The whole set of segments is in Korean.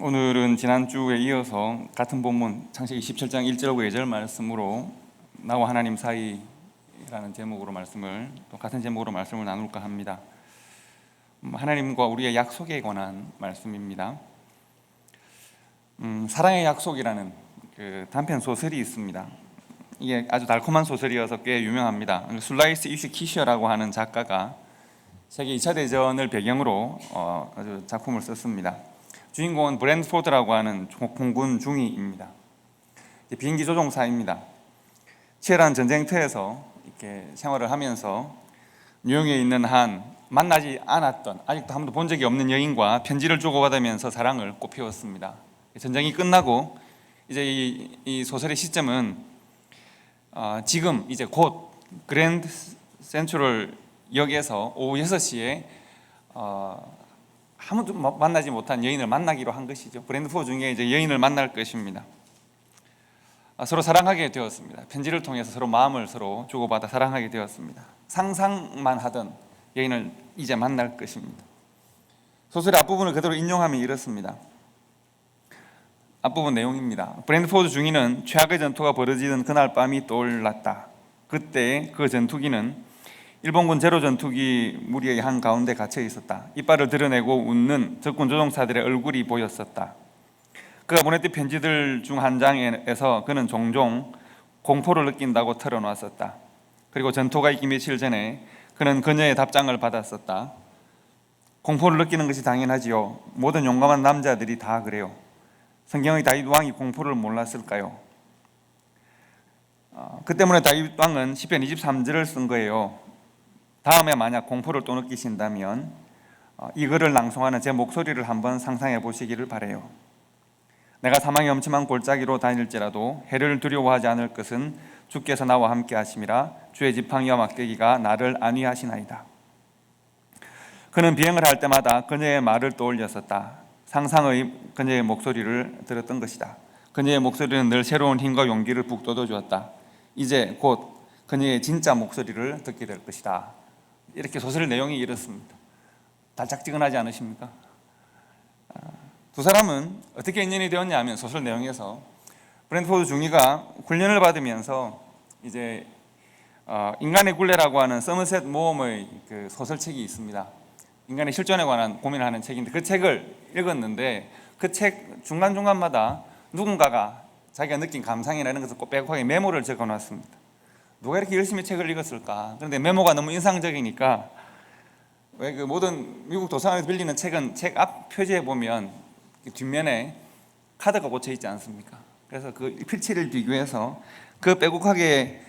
오늘은 지난주에 이어서 같은 본문 창세기 17장 1절하고 2절 말씀으로 나와 하나님 사이라는 제목으로 또 같은 제목으로 말씀을 나눌까 합니다. 하나님과 우리의 약속에 관한 말씀입니다. 사랑의 약속이라는 그 단편 소설이 있습니다. 이게 아주 달콤한 소설이어서 꽤 유명합니다. 술라이스 이슈키셔라고 하는 작가가 세계 2차 대전을 배경으로 아주 작품을 썼습니다. 주인공은 브랜드포드라고 하는 공군 중위입니다. 비행기 조종사입니다. 치열한 전쟁터에서 이렇게 생활을 하면서 뉴욕에 있는 한 만나지 않았던, 아직도 한 번도 본 적이 없는 여인과 편지를 주고받으면서 사랑을 꽃피웠습니다. 전쟁이 끝나고 이제 이 소설의 시점은 지금 이제 곧 그랜드 센트럴 역에서 오후 6시에 아무도 만나지 못한 여인을 만나기로 한 것이죠. 브랜드포드 중에 이제 여인을 만날 것입니다. 서로 사랑하게 되었습니다. 편지를 통해서 서로 마음을 서로 주고받아 사랑하게 되었습니다. 상상만 하던 여인을 이제 만날 것입니다. 소설의 앞부분을 그대로 인용하면 이렇습니다. 앞부분 내용입니다. 브랜드포드 중위는 최악의 전투가 벌어지던 그날 밤이 떠올랐다. 그때 그 전투기는 일본군 제로 전투기 무리의 한가운데 갇혀 있었다. 이빨을 드러내고 웃는 적군 조종사들의 얼굴이 보였었다. 그가 보냈던 편지들 중 한 장에서 그는 종종 공포를 느낀다고 털어놨었다. 그리고 전투가 있기 며칠 전에 그는 그녀의 답장을 받았었다. 공포를 느끼는 것이 당연하지요. 모든 용감한 남자들이 다 그래요. 성경의 다윗 왕이 공포를 몰랐을까요? 그 때문에 다윗 왕은 시편 23절을 쓴 거예요. 다음에 만약 공포를 또 느끼신다면 이 글을 낭송하는 제 목소리를 한번 상상해 보시기를 바라요. 내가 사망의 엄침한 골짜기로 다닐지라도 해를 두려워하지 않을 것은 주께서 나와 함께 하심이라. 주의 지팡이와 막대기가 나를 안위하시나이다. 그는 비행을 할 때마다 그녀의 말을 떠올렸었다. 상상의 그녀의 목소리를 들었던 것이다. 그녀의 목소리는 늘 새로운 힘과 용기를 북돋워 주었다. 이제 곧 그녀의 진짜 목소리를 듣게 될 것이다. 이렇게 소설 내용이 이렇습니다. 달짝지근하지 않으십니까? 두 사람은 어떻게 인연이 되었냐 하면 소설 내용에서 브랜드포드 중위가 훈련을 받으면서 이제 인간의 굴레라고 하는 서머셋 모험의 그 소설책이 있습니다. 인간의 실존에 관한 고민을 하는 책인데 그 책을 읽었는데 그 책 중간중간마다 누군가가 자기가 느낀 감상이나 이런 것을 꼭 빼곡하게 메모를 적어놨습니다. 누가 이렇게 열심히 책을 읽었을까? 그런데 메모가 너무 인상적이니까 왜 그 모든 미국 도서관에서 빌리는 책은 책 앞 표지에 보면 뒷면에 카드가 꽂혀 있지 않습니까? 그래서 그 필치를 비교해서 그 빼곡하게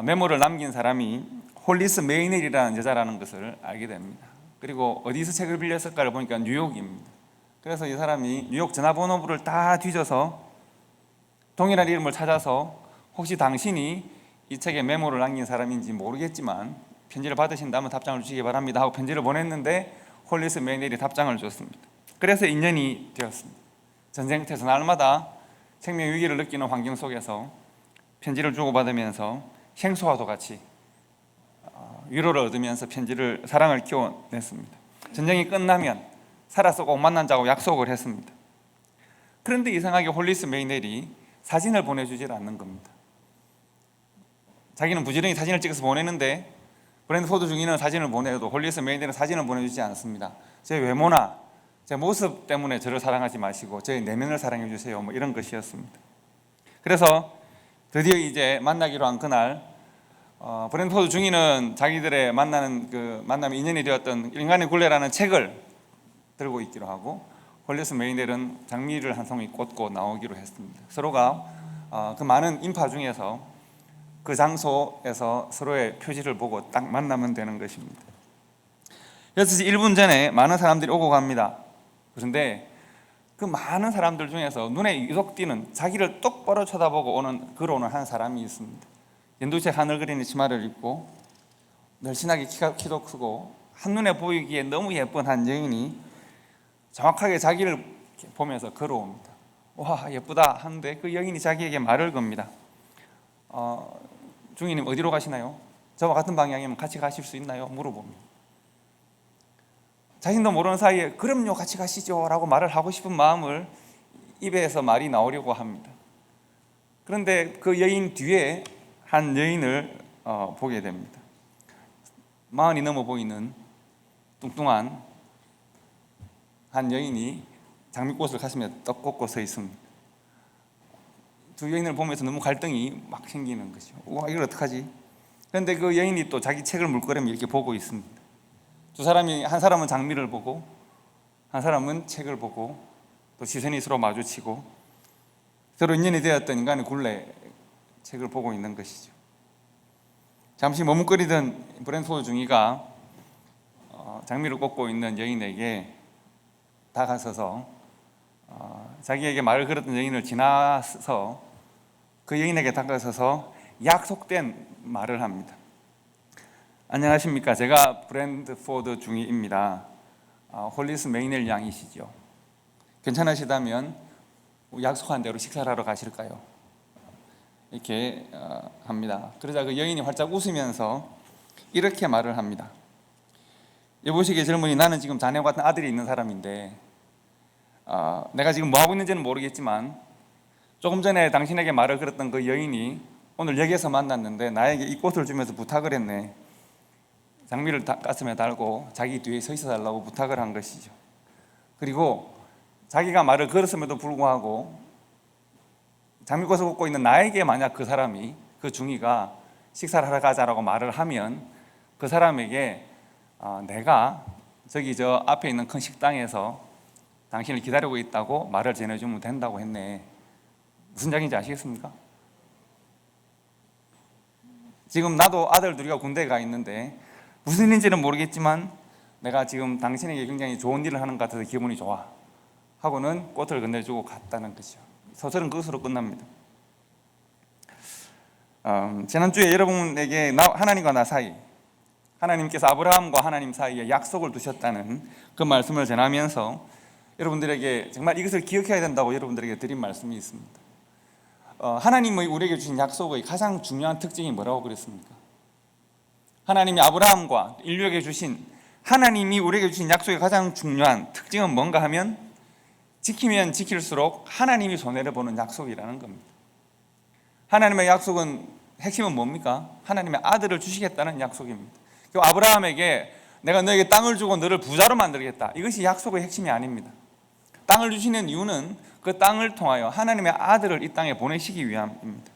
메모를 남긴 사람이 홀리스 메이넬이라는 여자라는 것을 알게 됩니다. 그리고 어디서 책을 빌렸을까를 보니까 뉴욕입니다. 그래서 이 사람이 뉴욕 전화번호부를 다 뒤져서 동일한 이름을 찾아서 혹시 당신이 이 책에 메모를 남긴 사람인지 모르겠지만 편지를 받으신다면 답장을 주시기 바랍니다 하고 편지를 보냈는데 홀리스 메이넬이 답장을 줬습니다. 그래서 인연이 되었습니다. 전쟁터에서 날마다 생명 위기를 느끼는 환경 속에서 편지를 주고받으면서 생수와도 같이 위로를 얻으면서 사랑을 키워냈습니다. 전쟁이 끝나면 살아서 꼭 만난다고 약속을 했습니다. 그런데 이상하게 홀리스 메이넬이 사진을 보내주질 않는 겁니다. 자기는 부지런히 사진을 찍어서 보내는데 브랜드포드 중위는 사진을 보내도 홀리스 메이넬은 사진을 보내주지 않습니다. 제 외모나 제 모습 때문에 저를 사랑하지 마시고 제 내면을 사랑해 주세요. 뭐 이런 것이었습니다. 그래서 드디어 이제 만나기로 한 그날 브랜드포드 중위는 자기들의 만남이 인연이 되었던 인간의 굴레라는 책을 들고 있기로 하고 홀리스 메이넬은 장미를 한 송이 꽂고 나오기로 했습니다. 서로가 그 많은 인파 중에서 그 장소에서 서로의 표지를 보고 딱 만나면 되는 것입니다. 6시 1분 전에 많은 사람들이 오고 갑니다. 그런데 그 많은 사람들 중에서 눈에 유독 띄는 자기를 똑바로 쳐다보고 걸어오는 한 사람이 있습니다. 연두색 하늘 그리는 치마를 입고 날씬하게 키도 크고 한눈에 보이기에 너무 예쁜 한 여인이 정확하게 자기를 보면서 걸어옵니다. 와, 예쁘다 하는데 그 여인이 자기에게 말을 겁니다. 중위님 어디로 가시나요? 저와 같은 방향이면 같이 가실 수 있나요? 물어봅니다. 자신도 모르는 사이에 그럼요 같이 가시죠 라고 말을 하고 싶은 마음을 입에서 말이 나오려고 합니다. 그런데 그 여인 뒤에 한 여인을 보게 됩니다. 40이 넘어 보이는 뚱뚱한 한 여인이 장미꽃을 가슴에 떡 꽂고 서 있습니다. 두 여인을 보면서 너무 갈등이 막 생기는 거죠. 와, 이걸 어떡하지? 그런데 그 여인이 또 자기 책을 물끄러미 이렇게 보고 있습니다. 두 사람이, 한 사람은 장미를 보고 한 사람은 책을 보고 또 시선이 서로 마주치고 서로 인연이 되었던 인간의 굴레 책을 보고 있는 것이죠. 잠시 머뭇거리던 브랜포드 중위가 장미를 꽂고 있는 여인에게 다가서서 자기에게 말을 걸었던 여인을 지나서 그 여인에게 다가서서 약속된 말을 합니다. 안녕하십니까, 제가 브랜드포드 중위입니다. 홀리스 메이넬 양이시죠? 괜찮으시다면 약속한 대로 식사를 하러 가실까요? 이렇게 합니다. 그러자 그 여인이 활짝 웃으면서 이렇게 말을 합니다. 여보시기에 젊은이, 나는 지금 자네와 같은 아들이 있는 사람인데 내가 지금 뭐하고 있는지는 모르겠지만 조금 전에 당신에게 말을 걸었던 그 여인이 오늘 여기에서 만났는데 나에게 이 꽃을 주면서 부탁을 했네. 장미를 가슴에 달고 자기 뒤에 서 있어 달라고 부탁을 한 것이죠. 그리고 자기가 말을 걸었음에도 불구하고 장미꽃을 꽂고 있는 나에게 만약 그 사람이, 그 중위가 식사를 하러 가자라고 말을 하면 그 사람에게 내가 저기 저 앞에 있는 큰 식당에서 당신을 기다리고 있다고 말을 전해주면 된다고 했네. 무슨 이야기인지 아시겠습니까? 지금 나도 아들 둘이가 군대에 가 있는데 무슨 일인지는 모르겠지만 내가 지금 당신에게 굉장히 좋은 일을 하는 것 같아서 기분이 좋아 하고는 꽃을 건네주고 갔다는 것이죠. 소설은 그것으로 끝납니다. 지난주에 여러분에게 하나님과 나 사이, 하나님께서 아브라함과 하나님 사이에 약속을 두셨다는 그 말씀을 전하면서 여러분들에게 정말 이것을 기억해야 된다고 여러분들에게 드린 말씀이 있습니다. 하나님의 우리에게 주신 약속의 가장 중요한 특징이 뭐라고 그랬습니까? 하나님이 아브라함과 인류에게 주신, 하나님이 우리에게 주신 약속의 가장 중요한 특징은 뭔가 하면 지키면 지킬수록 하나님이 손해를 보는 약속이라는 겁니다. 하나님의 약속은 핵심은 뭡니까? 하나님의 아들을 주시겠다는 약속입니다. 아브라함에게 내가 너에게 땅을 주고 너를 부자로 만들겠다, 이것이 약속의 핵심이 아닙니다. 땅을 주시는 이유는 그 땅을 통하여 하나님의 아들을 이 땅에 보내시기 위함입니다.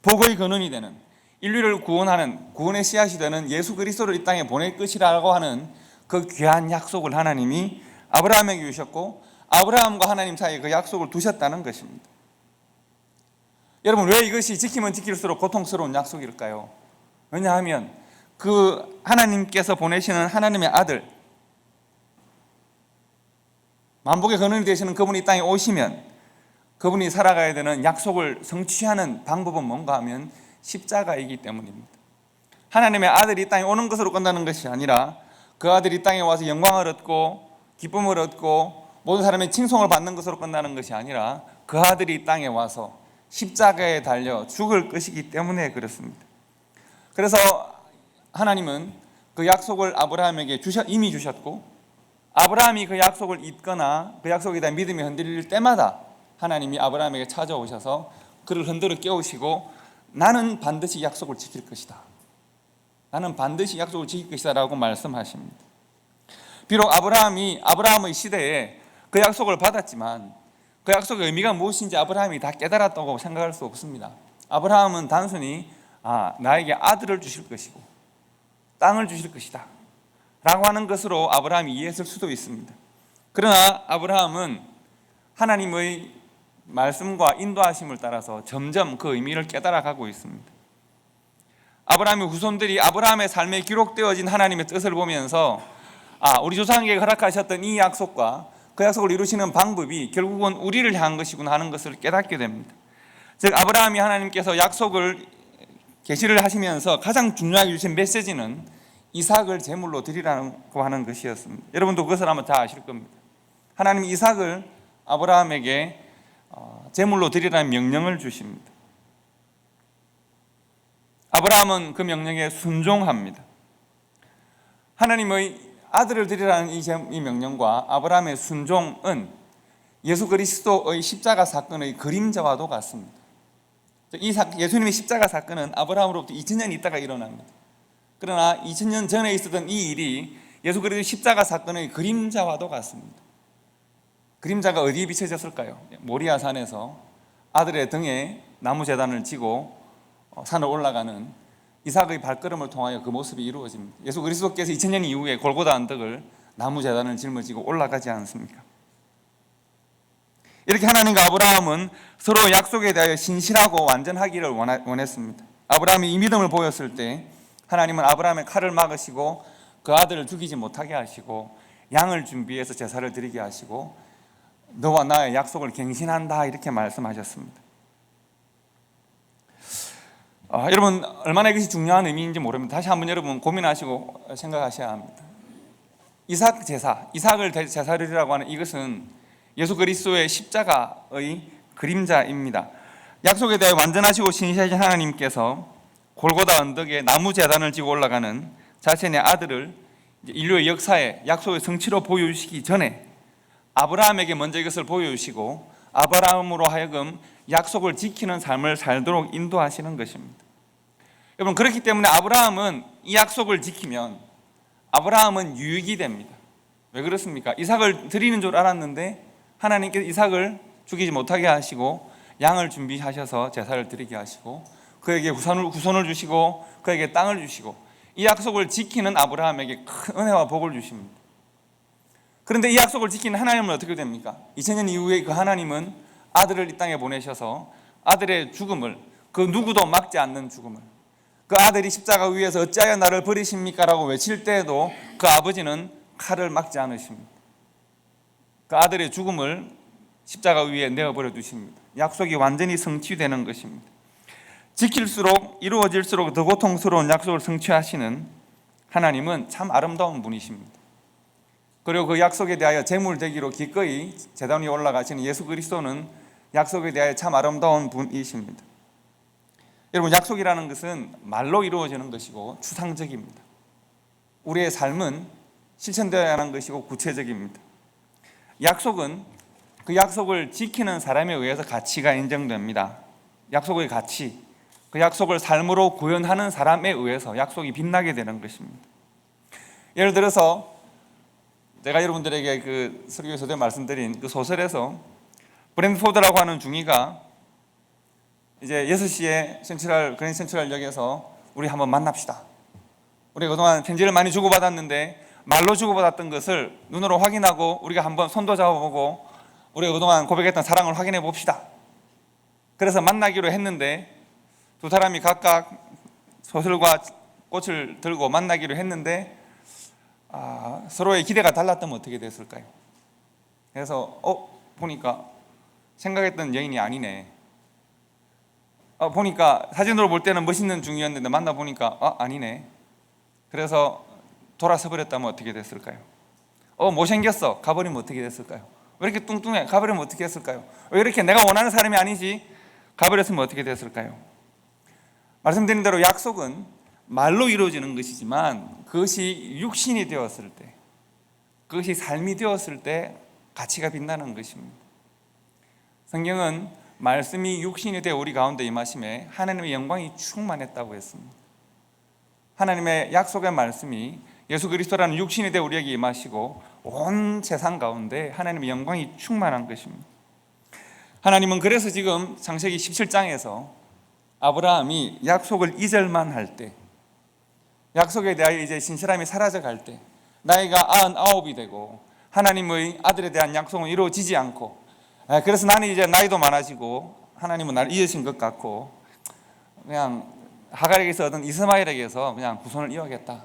복의 근원이 되는, 인류를 구원하는, 구원의 씨앗이 되는 예수 그리스도를 이 땅에 보낼 것이라고 하는 그 귀한 약속을 하나님이 아브라함에게 주셨고 아브라함과 하나님 사이에 그 약속을 두셨다는 것입니다. 여러분, 왜 이것이 지키면 지킬수록 고통스러운 약속일까요? 왜냐하면 그 하나님께서 보내시는 하나님의 아들, 만복의 근원이 되시는 그분이 이 땅에 오시면 그분이 살아가야 되는 약속을 성취하는 방법은 뭔가 하면 십자가이기 때문입니다. 하나님의 아들이 이 땅에 오는 것으로 끝나는 것이 아니라 그 아들이 이 땅에 와서 영광을 얻고 기쁨을 얻고 모든 사람의 칭송을 받는 것으로 끝나는 것이 아니라 그 아들이 이 땅에 와서 십자가에 달려 죽을 것이기 때문에 그렇습니다. 그래서 하나님은 그 약속을 아브라함에게 이미 주셨고 아브라함이 그 약속을 잊거나 그 약속에 대한 믿음이 흔들릴 때마다 하나님이 아브라함에게 찾아오셔서 그를 흔들어 깨우시고 나는 반드시 약속을 지킬 것이다, 나는 반드시 약속을 지킬 것이다 라고 말씀하십니다. 비록 아브라함의 시대에 그 약속을 받았지만 그 약속의 의미가 무엇인지 아브라함이 다 깨달았다고 생각할 수 없습니다. 아브라함은 단순히 나에게 아들을 주실 것이고 땅을 주실 것이다 라고 하는 것으로 아브라함이 이해했을 수도 있습니다. 그러나 아브라함은 하나님의 말씀과 인도하심을 따라서 점점 그 의미를 깨달아가고 있습니다. 아브라함의 후손들이 아브라함의 삶에 기록되어진 하나님의 뜻을 보면서 우리 조상에게 허락하셨던 이 약속과 그 약속을 이루시는 방법이 결국은 우리를 향한 것이구나 하는 것을 깨닫게 됩니다. 즉 아브라함이 하나님께서 약속을 계시를 하시면서 가장 중요하게 주신 메시지는 이삭을 제물로 드리라고 하는 것이었습니다. 여러분도 그것을 아마 다 아실 겁니다. 하나님이 이삭을 아브라함에게 제물로 드리라는 명령을 주십니다. 아브라함은 그 명령에 순종합니다. 아들을 드리라는 이 명령과 아브라함의 순종은 예수 그리스도의 십자가 사건의 그림자와도 같습니다. 예수님의 십자가 사건은 아브라함으로부터 2000년 있다가 일어납니다. 그러나 2000년 전에 있었던 이 일이 예수 그리스도의 십자가 사건의 그림자와도 같습니다. 그림자가 어디에 비춰졌을까요? 모리아 산에서 아들의 등에 나무 제단을 지고 산을 올라가는 이삭의 발걸음을 통하여 그 모습이 이루어집니다. 예수 그리스도께서 2000년 이후에 골고다 언덕을 나무 제단을 짊어지고 올라가지 않습니까? 이렇게 하나님과 아브라함은 서로 약속에 대하여 신실하고 완전하기를 원했습니다. 아브라함이 이 믿음을 보였을 때 하나님은 아브라함의 칼을 막으시고 그 아들을 죽이지 못하게 하시고 양을 준비해서 제사를 드리게 하시고 너와 나의 약속을 갱신한다 이렇게 말씀하셨습니다. 여러분 얼마나 이것이 중요한 의미인지 모릅니다. 다시 한번 여러분 고민하시고 생각하셔야 합니다. 이삭 제사, 이삭을 제사드리라고 하는 이것은 예수 그리스도의 십자가의 그림자입니다. 약속에 대해 완전하시고 신실하신 하나님께서 골고다 언덕에 나무 제단을 지고 올라가는 자신의 아들을 인류의 역사에 약속의 성취로 보여주시기 전에 아브라함에게 먼저 이것을 보여주시고 아브라함으로 하여금 약속을 지키는 삶을 살도록 인도하시는 것입니다. 여러분 그렇기 때문에 아브라함은 이 약속을 지키면 아브라함은 유익이 됩니다. 왜 그렇습니까? 이삭을 드리는 줄 알았는데 하나님께서 이삭을 죽이지 못하게 하시고 양을 준비하셔서 제사를 드리게 하시고 그에게 후손을 주시고 그에게 땅을 주시고 이 약속을 지키는 아브라함에게 큰 은혜와 복을 주십니다. 그런데 이 약속을 지키는 하나님은 어떻게 됩니까? 2000년 이후에 그 하나님은 아들을 이 땅에 보내셔서 아들의 죽음을, 그 누구도 막지 않는 죽음을, 그 아들이 십자가 위에서 어찌하여 나를 버리십니까? 라고 외칠 때에도 그 아버지는 칼을 막지 않으십니다. 그 아들의 죽음을 십자가 위에 내어버려 두십니다. 약속이 완전히 성취되는 것입니다. 지킬수록 이루어질수록 더 고통스러운 약속을 성취하시는 하나님은 참 아름다운 분이십니다. 그리고 그 약속에 대하여 제물되기로 기꺼이 제단 위에 올라가시는 예수 그리스도는 약속에 대하여 참 아름다운 분이십니다. 여러분 약속이라는 것은 말로 이루어지는 것이고 추상적입니다. 우리의 삶은 실천되어야 하는 것이고 구체적입니다. 약속은 그 약속을 지키는 사람에 의해서 가치가 인정됩니다. 약속의 가치, 그 약속을 삶으로 구현하는 사람에 의해서 약속이 빛나게 되는 것입니다. 예를 들어서 제가 여러분들에게 그 설교에서도 말씀드린 그 소설에서 브랜드포드라고 하는 중위가 이제 6시에 그랜드 센트럴역에서 우리 한번 만납시다. 우리 그동안 편지를 많이 주고받았는데 말로 주고받았던 것을 눈으로 확인하고 우리가 한번 손도 잡아보고 우리가 그동안 고백했던 사랑을 확인해 봅시다. 그래서 만나기로 했는데 두 사람이 각각 소설과 꽃을 들고 만나기로 했는데 서로의 기대가 달랐다면 어떻게 됐을까요? 그래서 보니까 생각했던 여인이 아니네. 보니까 사진으로 볼 때는 멋있는 중이었는데 만나보니까 아니네. 그래서 돌아서 버렸다면 어떻게 됐을까요? 못생겼어. 가버리면 어떻게 됐을까요? 왜 이렇게 뚱뚱해? 가버리면 어떻게 했을까요? 왜 이렇게 내가 원하는 사람이 아니지? 가버렸으면 어떻게 됐을까요? 말씀드린 대로 약속은 말로 이루어지는 것이지만 그것이 육신이 되었을 때, 그것이 삶이 되었을 때 가치가 빛나는 것입니다. 성경은 말씀이 육신이 되어 우리 가운데 임하심에 하나님의 영광이 충만했다고 했습니다. 하나님의 약속의 말씀이 예수 그리스도라는 육신이 되어 우리에게 임하시고 온 세상 가운데 하나님의 영광이 충만한 것입니다. 하나님은 그래서 지금 창세기 17장에서 아브라함이 약속을 이절만 할 때, 약속에 대하여 이제 신실함이 사라져 갈 때, 나이가 99이 되고 하나님의 아들에 대한 약속은 이루어지지 않고, 그래서 나는 이제 나이도 많아지고 하나님은 나를 잊으신 것 같고 그냥 하갈에게서 얻은 이스마엘에게서 그냥 후손을 이어야겠다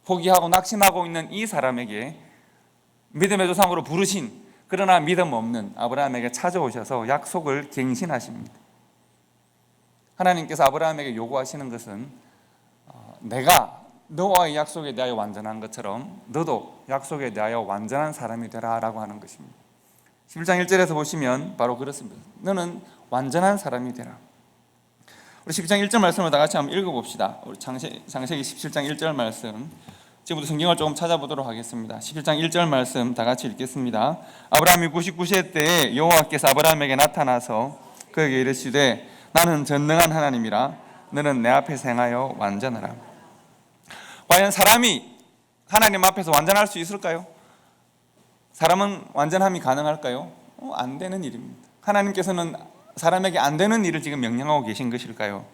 포기하고 낙심하고 있는 이 사람에게 믿음의 조상으로 부르신 그러나 믿음 없는 아브라함에게 찾아오셔서 약속을 갱신하십니다. 하나님께서 아브라함에게 요구하시는 것은 내가 너와의 약속에 대하여 완전한 것처럼 너도 약속에 대하여 완전한 사람이 되라 라고 하는 것입니다. 11장 1절에서 보시면 바로 그렇습니다. 너는 완전한 사람이 되라. 우리 12장 1절 말씀을 다 같이 한번 읽어봅시다. 우리 창세기 17장 1절 말씀 지금부터 성경을 조금 찾아보도록 하겠습니다. 11장 1절 말씀 다 같이 읽겠습니다. 아브라함이 99세 때에 여호와께서 아브라함에게 나타나서 그에게 이르시되 나는 전능한 하나님이라 너는 내 앞에서 행하여 완전하라. 과연 사람이 하나님 앞에서 완전할 수 있을까요? 사람은 완전함이 가능할까요? 안 되는 일입니다. 하나님께서는 사람에게 안 되는 일을 지금 명령하고 계신 것일까요?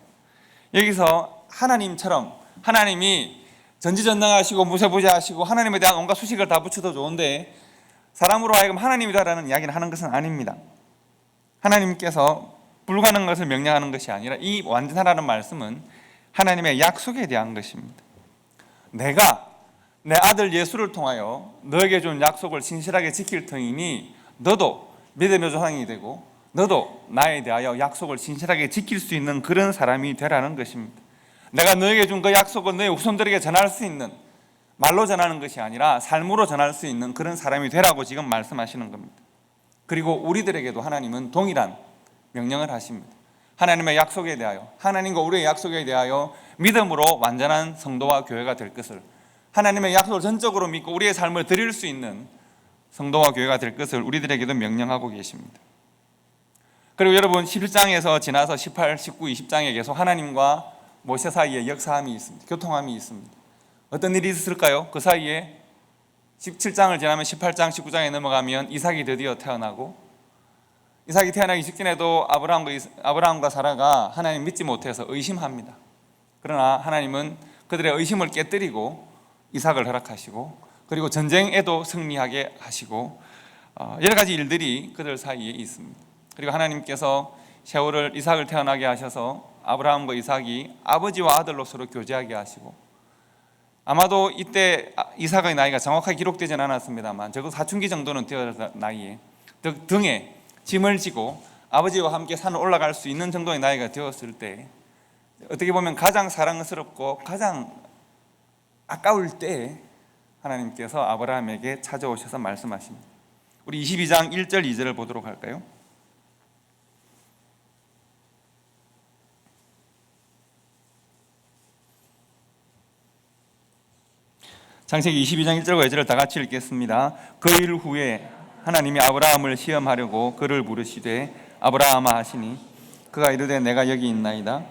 여기서 하나님처럼 하나님이 전지전능하시고 무세부재하시고 하나님에 대한 온갖 수식을 다 붙여도 좋은데 사람으로 하여금 하나님이다라는 이야기를 하는 것은 아닙니다. 하나님께서 불가능한 것을 명령하는 것이 아니라 이 완전하라는 말씀은 하나님의 약속에 대한 것입니다. 내가 내 아들 예수를 통하여 너에게 준 약속을 신실하게 지킬 터이니 너도 믿음의 조상이 되고 너도 나에 대하여 약속을 신실하게 지킬 수 있는 그런 사람이 되라는 것입니다. 내가 너에게 준 그 약속을 너의 후손들에게 전할 수 있는, 말로 전하는 것이 아니라 삶으로 전할 수 있는 그런 사람이 되라고 지금 말씀하시는 겁니다. 그리고 우리들에게도 하나님은 동일한 명령을 하십니다. 하나님의 약속에 대하여, 하나님과 우리의 약속에 대하여 믿음으로 완전한 성도와 교회가 될 것을, 하나님의 약속을 전적으로 믿고 우리의 삶을 드릴 수 있는 성도와 교회가 될 것을 우리들에게도 명령하고 계십니다. 그리고 여러분 11장에서 지나서 18, 19, 20장에 계속 하나님과 모세 사이에 역사함이 있습니다. 교통함이 있습니다. 어떤 일이 있었을까요? 그 사이에 17장을 지나면 18장, 19장에 넘어가면 이삭이 드디어 태어나고, 이삭이 태어나기 직전에도 아브라함과 사라가 하나님 믿지 못해서 의심합니다. 그러나 하나님은 그들의 의심을 깨뜨리고 이삭을 허락하시고, 그리고 전쟁에도 승리하게 하시고, 여러 가지 일들이 그들 사이에 있습니다. 그리고 하나님께서 세월을 이삭을 태어나게 하셔서 아브라함과 이삭이 아버지와 아들로 서로 교제하게 하시고, 아마도 이때 이삭의 나이가 정확하게 기록되지는 않았습니다만 적어도 사춘기 정도는 되어서 나이에 등에 짐을 지고 아버지와 함께 산을 올라갈 수 있는 정도의 나이가 되었을 때, 어떻게 보면 가장 사랑스럽고 가장 아까울 때 하나님께서 아브라함에게 찾아오셔서 말씀하십니다. 우리 22장 1절 2절을 보도록 할까요? 창세기 22장 1절과 2절을 다 같이 읽겠습니다. 그 일 후에 하나님이 아브라함을 시험하려고 그를 부르시되 아브라함아 하시니 그가 이르되 내가 여기 있나이다.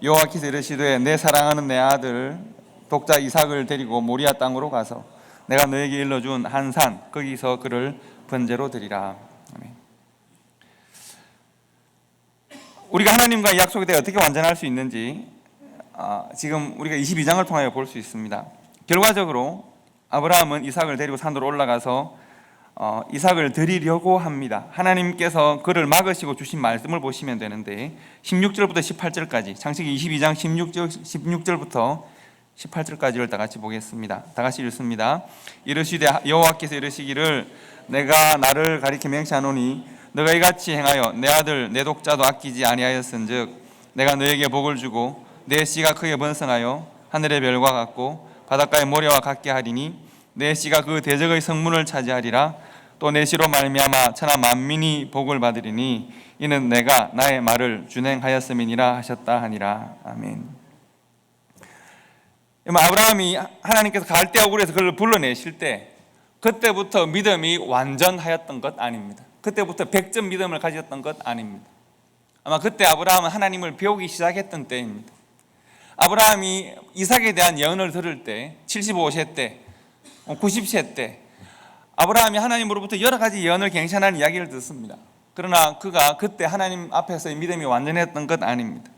여호와께서 이르시되 내 사랑하는 내 아들 독자 이삭을 데리고 모리아 땅으로 가서 내가 너에게 일러준 한 산 거기서 그를 번제로 드리라. 아멘. 우리가 하나님과의 약속에 대해 어떻게 완전할 수 있는지 지금 우리가 22장을 통하여 볼 수 있습니다. 결과적으로 아브라함은 이삭을 데리고 산으로 올라가서 이삭을 드리려고 합니다. 하나님께서 그를 막으시고 주신 말씀을 보시면 되는데 16절부터 18절까지, 창세기 22장 16절부터 18절까지를 다 같이 보겠습니다. 다 같이 읽습니다. 이르시되 여호와께서 이르시기를 내가 나를 가리켜 맹세하노니 너가 이같이 행하여 내 아들 내 독자도 아끼지 아니하였은즉 내가 너에게 복을 주고 내 씨가 크게 번성하여 하늘의 별과 같고 바닷가의 모래와 같게 하리니 내 씨가 그 대적의 성문을 차지하리라. 또 내 씨로 말미암아 천하 만민이 복을 받으리니 이는 내가 나의 말을 준행하였음이니라 하셨다 하니라. 아멘. 아브라함이 하나님께서 갈대아굴에서 그를 불러내실 때 그때부터 믿음이 완전하였던 것 아닙니다. 그때부터 100점 믿음을 가졌던 것 아닙니다. 아마 그때 아브라함은 하나님을 배우기 시작했던 때입니다. 아브라함이 이삭에 대한 예언을 들을 때 75세 때 90세 때 아브라함이 하나님으로부터 여러 가지 예언을 갱신하는 이야기를 듣습니다. 그러나 그가 그때 하나님 앞에서의 믿음이 완전했던 것 아닙니다.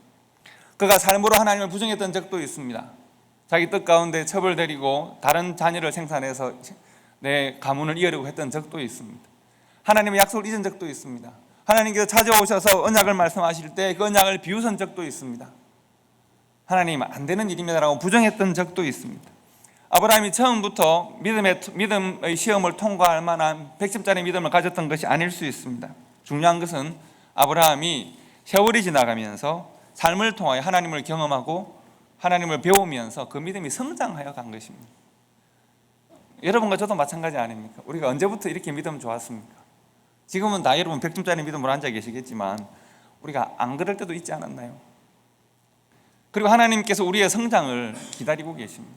그가 삶으로 하나님을 부정했던 적도 있습니다. 자기 뜻 가운데 첩을 들이고 다른 자녀를 생산해서 내 가문을 이으려고 했던 적도 있습니다. 하나님의 약속을 잊은 적도 있습니다. 하나님께서 찾아오셔서 언약을 말씀하실 때 그 언약을 비웃은 적도 있습니다. 하나님 안 되는 일입니다라고 부정했던 적도 있습니다. 아브라함이 처음부터 믿음의 시험을 통과할 만한 100점짜리 믿음을 가졌던 것이 아닐 수 있습니다. 중요한 것은 아브라함이 세월이 지나가면서 삶을 통하여 하나님을 경험하고 하나님을 배우면서 그 믿음이 성장하여 간 것입니다. 여러분과 저도 마찬가지 아닙니까? 우리가 언제부터 이렇게 믿음 좋았습니까? 지금은 다 여러분 100점짜리 믿음으로 앉아 계시겠지만 우리가 안 그럴 때도 있지 않았나요? 그리고 하나님께서 우리의 성장을 기다리고 계십니다.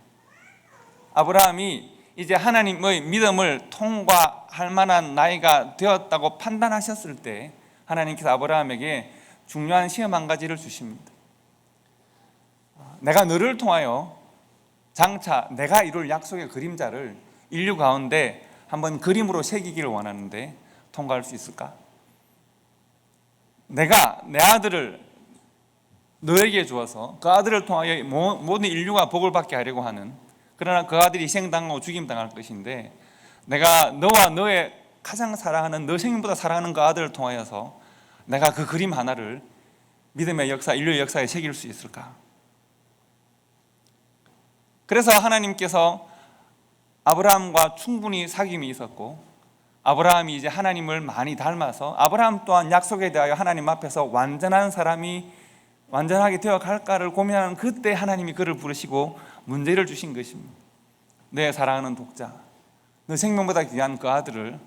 아브라함이 이제 하나님의 믿음을 통과할 만한 나이가 되었다고 판단하셨을 때 하나님께서 아브라함에게 중요한 시험 한 가지를 주십니다. 내가 너를 통하여 장차 내가 이룰 약속의 그림자를 인류 가운데 한번 그림으로 새기기를 원하는데 통과할 수 있을까? 내가 내 아들을 너에게 주어서 그 아들을 통하여 모든 인류가 복을 받게 하려고 하는, 그러나 그 아들이 희생당하고 죽임당할 것인데 내가 너와 너의 가장 사랑하는, 너 생명보다 사랑하는 그 아들을 통하여서 내가 그 그림 하나를 믿음의 역사, 인류의 역사에 새길 수 있을까? 그래서 하나님께서 아브라함과 충분히 사귐이 있었고 아브라함이 이제 하나님을 많이 닮아서 아브라함 또한 약속에 대하여 하나님 앞에서 완전한 사람이 완전하게 되어갈까를 고민하는 그때 하나님이 그를 부르시고 문제를 주신 것입니다. 내 사랑하는 독자, 너 생명보다 귀한 그 아들을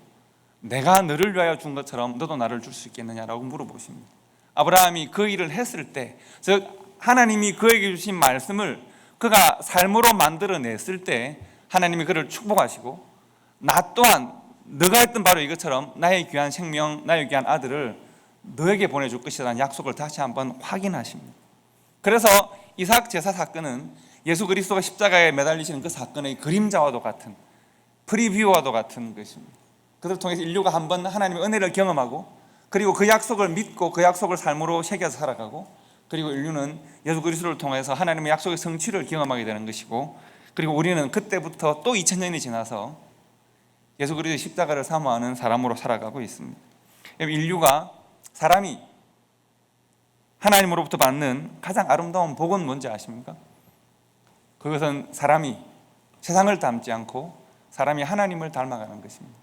내가 너를 위하여 준 것처럼 너도 나를 줄 수 있겠느냐라고 물어보십니다. 아브라함이 그 일을 했을 때, 즉 하나님이 그에게 주신 말씀을 그가 삶으로 만들어냈을 때 하나님이 그를 축복하시고 나 또한 너가 했던 바로 이것처럼 나의 귀한 생명, 나의 귀한 아들을 너에게 보내줄 것이라는 약속을 다시 한번 확인하십니다. 그래서 이삭 제사 사건은 예수 그리스도가 십자가에 매달리시는 그 사건의 그림자와도 같은, 프리뷰와도 같은 것입니다. 그들을 통해서 인류가 한번 하나님의 은혜를 경험하고 그리고 그 약속을 믿고 그 약속을 삶으로 새겨서 살아가고 그리고 인류는 예수 그리스도를 통해서 하나님의 약속의 성취를 경험하게 되는 것이고 그리고 우리는 그때부터 또 2000년이 지나서 예수 그리스도의 십자가를 사모하는 사람으로 살아가고 있습니다. 인류가, 사람이 하나님으로부터 받는 가장 아름다운 복은 뭔지 아십니까? 그것은 사람이 세상을 닮지 않고 사람이 하나님을 닮아가는 것입니다.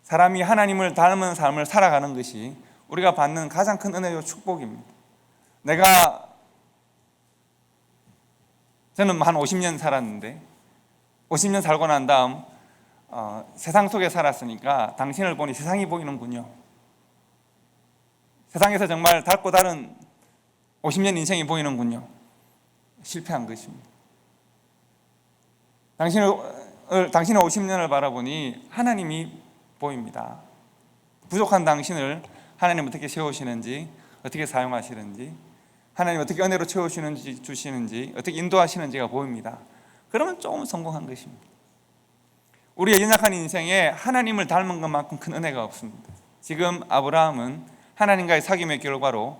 사람이 하나님을 닮은 삶을 살아가는 것이 우리가 받는 가장 큰 은혜요 축복입니다. 저는 한 50년 살았는데 50년 살고 난 다음 세상 속에 살았으니까 당신을 보니 세상이 보이는군요. 세상에서 정말 달고 다른 50년 인생이 보이는군요. 실패한 것입니다. 당신의 50년을 바라보니 하나님이 보입니다. 부족한 당신을 하나님 어떻게 세우시는지, 어떻게 사용하시는지, 하나님 어떻게 은혜로 채우시는지, 주시는지, 어떻게 인도하시는지가 보입니다. 그러면 조금 성공한 것입니다. 우리의 연약한 인생에 하나님을 닮은 것만큼 큰 은혜가 없습니다. 지금 아브라함은 하나님과의 사귐의 결과로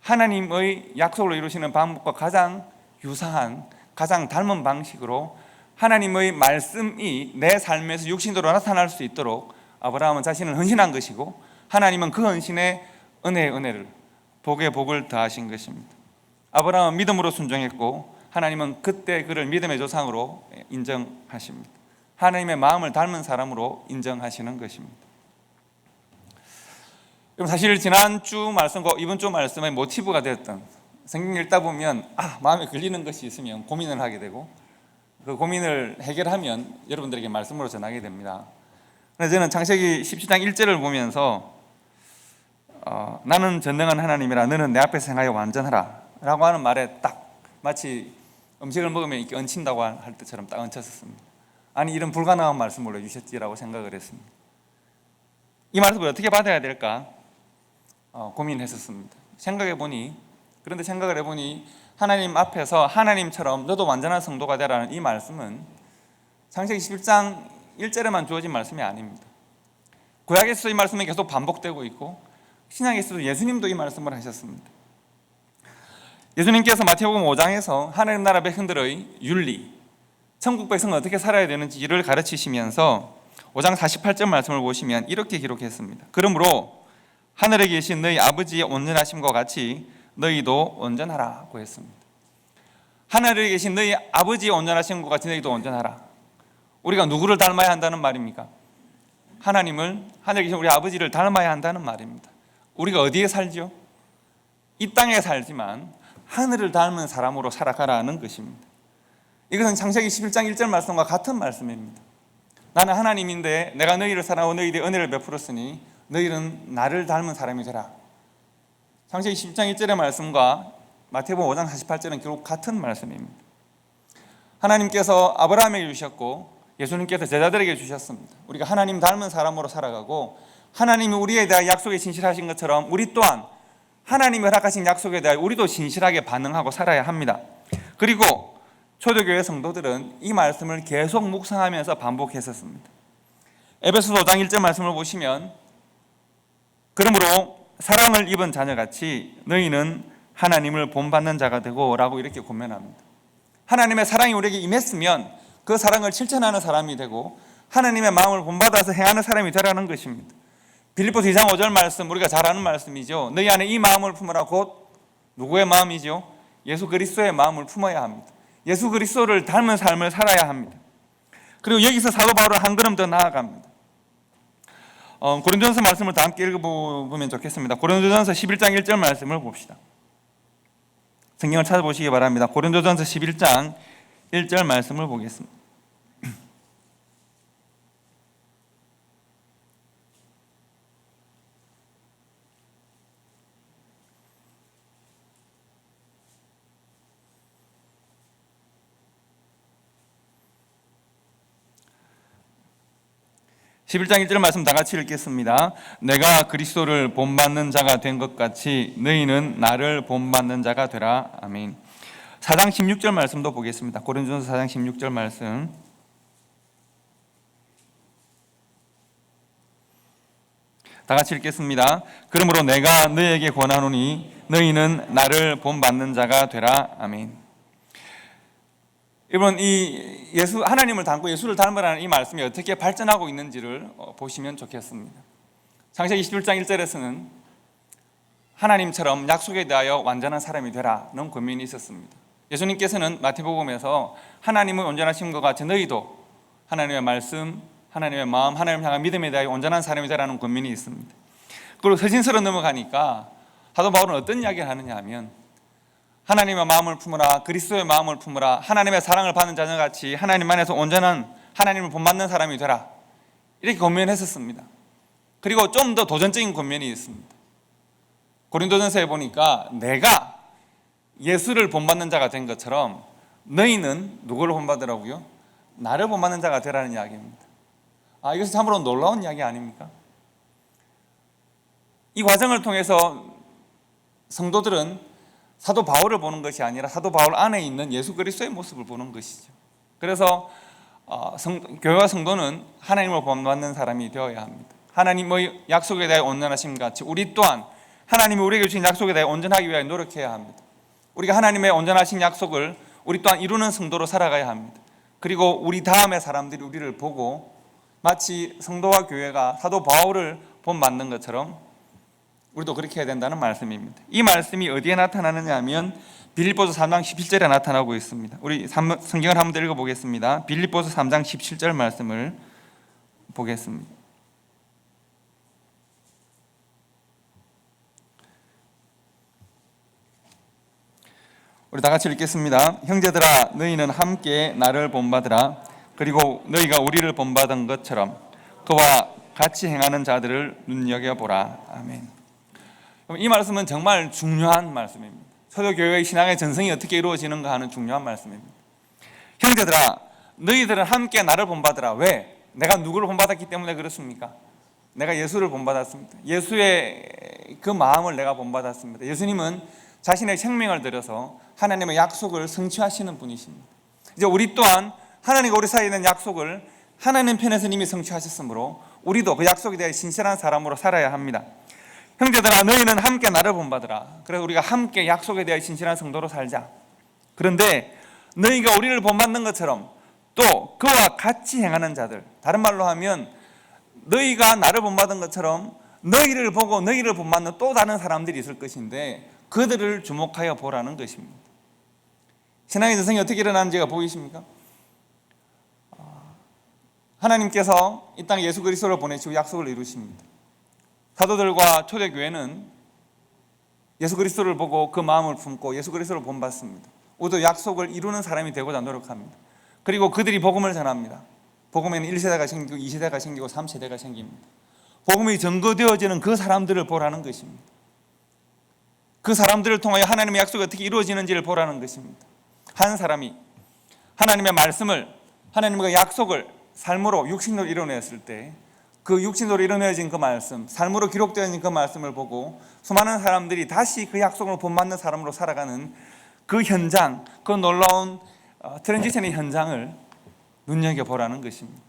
하나님의 약속을 이루시는 방법과 가장 유사한, 가장 닮은 방식으로 하나님의 말씀이 내 삶에서 육신으로 나타날 수 있도록 아브라함은 자신을 헌신한 것이고 하나님은 그 헌신에 은혜의 은혜를, 복의 복을 더하신 것입니다. 아브라함은 믿음으로 순종했고 하나님은 그때 그를 믿음의 조상으로 인정하십니다. 하나님의 마음을 닮은 사람으로 인정하시는 것입니다. 그럼 사실 지난주 말씀과 이번 주 말씀의 모티브가 되었던, 성경 읽다 보면 마음에 걸리는 것이 있으면 고민을 하게 되고 그 고민을 해결하면 여러분들에게 말씀으로 전하게 됩니다. 그래서 저는 창세기 17장 1절을 보면서 나는 전능한 하나님이라 너는 내 앞에서 행하여 완전하라 라고 하는 말에 딱 마치 음식을 먹으면 이렇게 얹힌다고 할 때처럼 딱 얹혔었습니다. 아니 이런 불가능한 말씀을 왜 주셨지라고 생각을 했습니다. 이 말씀을 어떻게 받아야 될까 고민했었습니다. 그런데 생각을 해보니 하나님 앞에서 하나님처럼 너도 완전한 성도가 되라는 이 말씀은 창세기 11장 1절에만 주어진 말씀이 아닙니다. 구약에서 이 말씀이 계속 반복되고 있고 신약에서도 예수님도 이 말씀을 하셨습니다. 예수님께서 마태복음 5장에서 하나님 나라 백성들의 윤리, 천국 백성은 어떻게 살아야 되는지를 가르치시면서 5장 48절 말씀을 보시면 이렇게 기록했습니다. 그러므로 하늘에 계신 너희 아버지의 온전하심과 같이 너희도 온전하라고 했습니다. 하늘에 계신 너희 아버지의 온전하심과 같이 너희도 온전하라. 우리가 누구를 닮아야 한다는 말입니까? 하나님을, 하늘에 계신 우리 아버지를 닮아야 한다는 말입니다. 우리가 어디에 살죠? 이 땅에 살지만 하늘을 닮은 사람으로 살아가라는 것입니다. 이것은 창세기 11장 1절 말씀과 같은 말씀입니다. 나는 하나님인데 내가 너희를 사랑하고 너희에게 은혜를 베풀었으니 너희는 나를 닮은 사람이 되라. 창세기 10장 1절의 말씀과 마태복음 5장 48절은 결국 같은 말씀입니다. 하나님께서 아브라함에게 주셨고 예수님께서 제자들에게 주셨습니다. 우리가 하나님 닮은 사람으로 살아가고 하나님이 우리에 대한 약속에 신실하신 것처럼 우리 또한 하나님이 허락하신 약속에 대하여 우리도 신실하게 반응하고 살아야 합니다. 그리고 초대교회 성도들은 이 말씀을 계속 묵상하면서 반복했었습니다. 에베소서 5장 1절 말씀을 보시면 그러므로 사랑을 입은 자녀같이 너희는 하나님을 본받는 자가 되고 라고 이렇게 고면합니다. 하나님의 사랑이 우리에게 임했으면 그 사랑을 실천하는 사람이 되고 하나님의 마음을 본받아서 행하는 사람이 되라는 것입니다. 빌립보서 2장 5절 말씀, 우리가 잘 아는 말씀이죠. 너희 안에 이 마음을 품으라. 곧 누구의 마음이죠? 예수 그리스도의 마음을 품어야 합니다. 예수 그리스도를 닮은 삶을 살아야 합니다. 그리고 여기서 사도 바울은 한 걸음 더 나아갑니다. 고린도전서 말씀을 다 함께 읽어보면 좋겠습니다. 고린도전서 11장 1절 말씀을 봅시다. 성경을 찾아보시기 바랍니다. 고린도전서 11장 1절 말씀을 보겠습니다. 11장 1절 말씀 다 같이 읽겠습니다. 내가 그리스도를 본받는 자가 된 것 같이 너희는 나를 본받는 자가 되라. 아멘. 4장 16절 말씀도 보겠습니다. 고린도전서 4장 16절 말씀. 다 같이 읽겠습니다. 그러므로 내가 너희에게 권하노니 너희는 나를 본받는 자가 되라. 아멘. 여러분, 이 하나님을 닮고 예수를 닮으라는 이 말씀이 어떻게 발전하고 있는지를 보시면 좋겠습니다. 창세기 21장 1절에서는 하나님처럼 약속에 대하여 완전한 사람이 되라는 권면이 있었습니다. 예수님께서는 마태복음에서 하나님의 온전하심과 같이 너희도 하나님의 말씀, 하나님의 마음, 하나님을 향한 믿음에 대하여 온전한 사람이 되라는 권면이 있습니다. 그리고 서신서로 넘어가니까 사도 바울은 어떤 이야기를 하느냐 하면 하나님의 마음을 품으라, 그리스도의 마음을 품으라, 하나님의 사랑을 받는 자녀같이 하나님 안에서 온전한 하나님을 본받는 사람이 되라, 이렇게 권면했었습니다. 그리고 좀 더 도전적인 권면이 있습니다. 고린도전서에 보니까 내가 예수를 본받는 자가 된 것처럼 너희는 누구를 본받으라고요? 나를 본받는 자가 되라는 이야기입니다. 이것은 참으로 놀라운 이야기 아닙니까? 이 과정을 통해서 성도들은 사도 바울을 보는 것이 아니라 사도 바울 안에 있는 예수 그리스도의 모습을 보는 것이죠. 그래서 교회와 성도는 하나님을 본받는 사람이 되어야 합니다. 하나님의 약속에 대해 온전하심 같이 우리 또한 하나님이 우리에게 주신 약속에 대해 온전하기 위하여 노력해야 합니다. 우리가 하나님의 온전하신 약속을 우리 또한 이루는 성도로 살아가야 합니다. 그리고 우리 다음의 사람들이 우리를 보고 마치 성도와 교회가 사도 바울을 본받는 것처럼 우리도 그렇게 해야 된다는 말씀입니다. 이 말씀이 어디에 나타나느냐 하면 빌립보서 3장 17절에 나타나고 있습니다. 우리 성경을 한번 더 읽어보겠습니다. 빌립보서 3장 17절 말씀을 보겠습니다. 우리 다 같이 읽겠습니다. 형제들아 너희는 함께 나를 본받으라. 그리고 너희가 우리를 본받은 것처럼 그와 같이 행하는 자들을 눈여겨보라. 아멘. 이 말씀은 정말 중요한 말씀입니다. 초대교회의 신앙의 전승이 어떻게 이루어지는가 하는 중요한 말씀입니다. 형제들아 너희들은 함께 나를 본받으라. 왜? 내가 누구를 본받았기 때문에 그렇습니까? 내가 예수를 본받았습니다. 예수의 그 마음을 내가 본받았습니다. 예수님은 자신의 생명을 들여서 하나님의 약속을 성취하시는 분이십니다. 이제 우리 또한 하나님과 우리 사이에 있는 약속을 하나님 편에서 이미 성취하셨으므로 우리도 그 약속에 대해 신실한 사람으로 살아야 합니다. 형제들아 너희는 함께 나를 본받으라. 그래서 우리가 함께 약속에 대해 신실한 성도로 살자. 그런데 너희가 우리를 본받는 것처럼 또 그와 같이 행하는 자들, 다른 말로 하면 너희가 나를 본받은 것처럼 너희를 보고 너희를 본받는 또 다른 사람들이 있을 것인데 그들을 주목하여 보라는 것입니다. 신앙의 전승이 어떻게 일어나는지가 보이십니까? 하나님께서 이 땅에 예수 그리스도를 보내시고 약속을 이루십니다. 사도들과 초대교회는 예수 그리스도를 보고 그 마음을 품고 예수 그리스도를 본받습니다. 우리도 약속을 이루는 사람이 되고자 노력합니다. 그리고 그들이 복음을 전합니다. 복음에는 1세대가 생기고 2세대가 생기고 3세대가 생깁니다. 복음이 전거되어지는 그 사람들을 보라는 것입니다. 그 사람들을 통하여 하나님의 약속이 어떻게 이루어지는지를 보라는 것입니다. 한 사람이 하나님의 말씀을, 하나님의 약속을 삶으로 육신으로 이뤄냈을 때 그 육신으로 이뤄내진 그 말씀, 삶으로 기록되어진 그 말씀을 보고 수많은 사람들이 다시 그 약속을 본받는 사람으로 살아가는 그 현장, 그 놀라운 트랜지션의 현장을 눈여겨보라는 것입니다.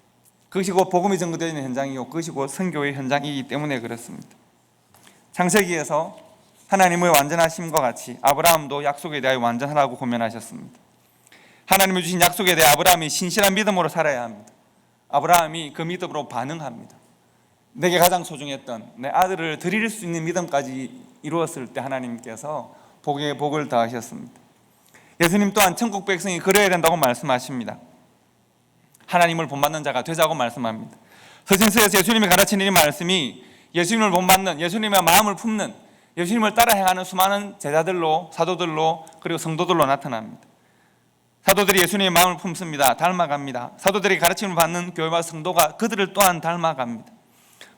그것이 곧 복음이 전거되는 현장이고 그것이 곧 선교의 현장이기 때문에 그렇습니다. 창세기에서 하나님의 완전하심과 같이 아브라함도 약속에 대하여 완전하라고 고면하셨습니다. 하나님이 주신 약속에 대해 아브라함이 신실한 믿음으로 살아야 합니다. 아브라함이 그 믿음으로 반응합니다. 내게 가장 소중했던 내 아들을 드릴 수 있는 믿음까지 이루었을 때 하나님께서 복에 복을 더하셨습니다. 예수님 또한 천국 백성이 그래야 된다고 말씀하십니다. 하나님을 본받는 자가 되자고 말씀합니다. 서신서에서 예수님이 가르치는 이 말씀이 예수님을 본받는, 예수님의 마음을 품는, 예수님을 따라 행하는 수많은 제자들로, 사도들로, 그리고 성도들로 나타납니다. 사도들이 예수님의 마음을 품습니다. 닮아갑니다. 사도들이 가르침을 받는 교회와 성도가 그들을 또한 닮아갑니다.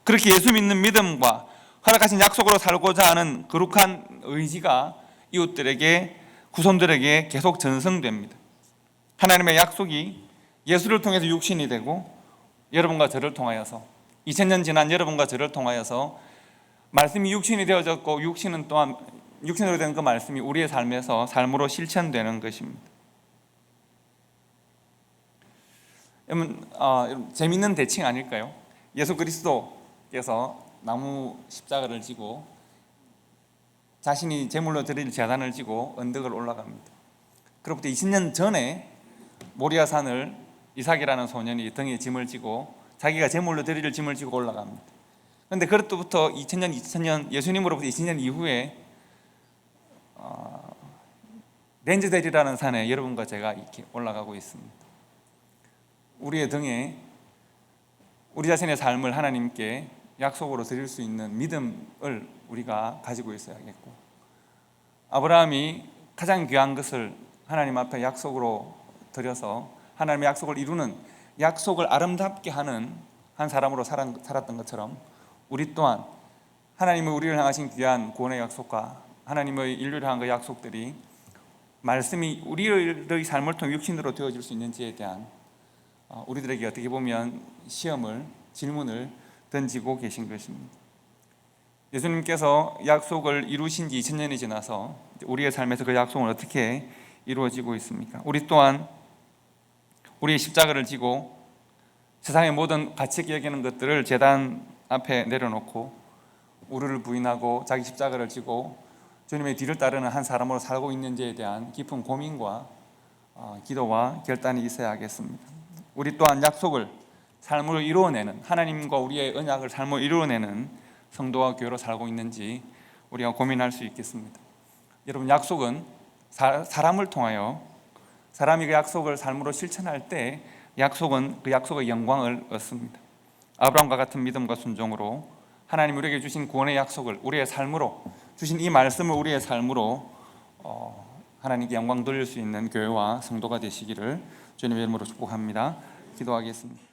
그렇게 예수 믿는 믿음과 허락하신 약속으로 살고자 하는 거룩한 의지가 이웃들에게, 구손들에게 계속 전승됩니다. 하나님의 약속이 예수를 통해서 육신이 되고 여러분과 저를 통하여서 2000년 지난 여러분과 저를 통하여서 말씀이 육신이 되어졌고 육신은 또한 육신으로 된 그 말씀이 우리의 삶에서 삶으로 실천되는 것입니다. 여러분, 재미있는 대칭 아닐까요? 예수 그리스도께서 나무 십자가를 지고 자신이 제물로 드릴 제단을 지고 언덕을 올라갑니다. 그로부터 20년 전에 모리아산을 이삭이라는 소년이 등에 짐을 지고 자기가 제물로 드릴 짐을 지고 올라갑니다. 그런데 그로부터 2000년 예수님으로부터 2000년 이후에 렌즈델이라는 산에 여러분과 제가 이렇게 올라가고 있습니다. 우리의 등에 우리 자신의 삶을 하나님께 약속으로 드릴 수 있는 믿음을 우리가 가지고 있어야겠고, 아브라함이 가장 귀한 것을 하나님 앞에 약속으로 드려서 하나님의 약속을 이루는, 약속을 아름답게 하는 한 사람으로 살았던 것처럼 우리 또한 하나님의 우리를 향하신 귀한 구원의 약속과 하나님의 인류를 향한 그 약속들이 말씀이 우리의 삶을 통해 육신으로 되어질 수 있는지에 대한 우리들에게 어떻게 보면 시험을, 질문을 던지고 계신 것입니다. 예수님께서 약속을 이루신 지 2000년이 지나서 우리의 삶에서 그 약속은 어떻게 이루어지고 있습니까? 우리 또한 우리의 십자가를 지고 세상의 모든 가치 있게 여기는 것들을 제단 앞에 내려놓고 우리를 부인하고 자기 십자가를 지고 주님의 뒤를 따르는 한 사람으로 살고 있는지에 대한 깊은 고민과 기도와 결단이 있어야 하겠습니다. 우리 또한 약속을 삶으로 이루어내는, 하나님과 우리의 언약을 삶으로 이루어내는 성도와 교회로 살고 있는지 우리가 고민할 수 있겠습니다. 여러분, 약속은 사람을 통하여, 사람이 그 약속을 삶으로 실천할 때 약속은 그 약속의 영광을 얻습니다. 아브라함과 같은 믿음과 순종으로 하나님 우리에게 주신 구원의 약속을 우리의 삶으로, 주신 이 말씀을 우리의 삶으로 하나님께 영광 돌릴 수 있는 교회와 성도가 되시기를 주님의 이름으로 축복합니다. 기도하겠습니다.